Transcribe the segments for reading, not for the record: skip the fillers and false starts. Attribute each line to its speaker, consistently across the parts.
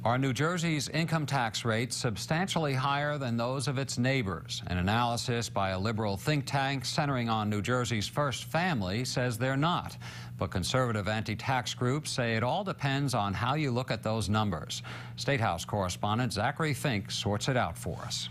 Speaker 1: Are New Jersey's income tax rates substantially higher than those of its neighbors? An analysis by a liberal think tank centering on New Jersey's first family says they're not. But conservative anti-tax groups say it all depends on how you look at those numbers. State House correspondent Zachary Fink sorts it out for us.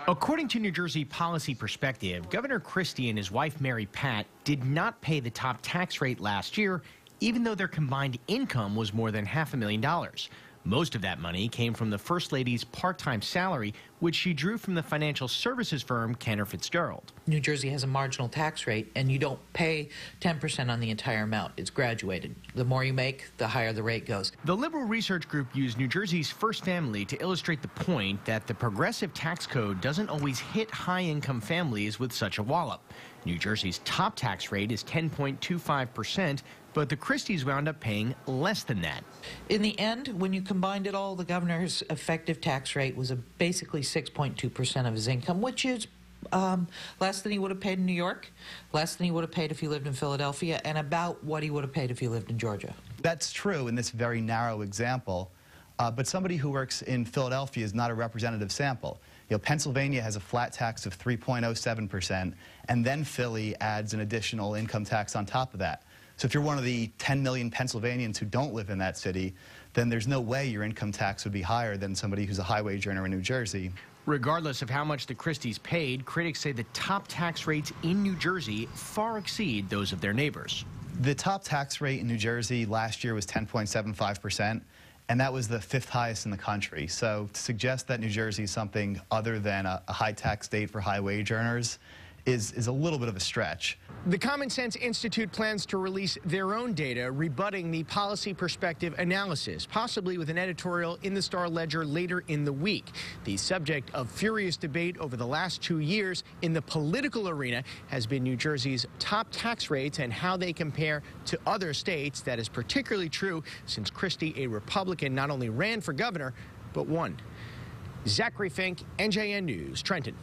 Speaker 2: According to New Jersey Policy Perspective, Governor Christie and his wife Mary Pat did not pay the top tax rate last year, even though their combined income was more than $500,000. Most of that money came from the First Lady's part-time salary, which she drew from the financial services firm Cantor Fitzgerald.
Speaker 3: New Jersey has a marginal tax rate, and you don't pay 10% on the entire amount. It's graduated. The more you make, the higher the rate goes.
Speaker 2: The liberal research group used New Jersey's first family to illustrate the point that the progressive tax code doesn't always hit high-income families with such a wallop. New Jersey's top tax rate is 10.25%, but the Christies wound up paying less than that.
Speaker 3: In the end, when you combined it all, the governor's effective tax rate was basically 6.2% of his income, which is less than he would have paid in New York, less than he would have paid if he lived in Philadelphia, and about what he would have paid if he lived in Georgia.
Speaker 4: That's true in this very narrow example, but somebody who works in Philadelphia is not a representative sample. You know, Pennsylvania has a flat tax of 3.07%, and then Philly adds an additional income tax on top of that. So if you're one of the 10 million Pennsylvanians who don't live in that city, then there's no way your income tax would be higher than somebody who's a high-wage earner in New Jersey.
Speaker 2: Regardless of how much the Christies paid, critics say the top tax rates in New Jersey far exceed those of their neighbors.
Speaker 4: The top tax rate in New Jersey last year was 10.75%, and that was the 5th highest in the country. So to suggest that New Jersey is something other than a high-tax state for high-wage earners is a little bit of a stretch.
Speaker 2: The Common Sense Institute plans to release their own data rebutting the Policy Perspective analysis, possibly with an editorial in the Star-Ledger later in the week. The subject of furious debate over the last 2 years in the political arena has been New Jersey's top tax rates and how they compare to other states. That is particularly true since Christie, a Republican, not only ran for governor, but won. Zachary Fink, NJN News, Trenton.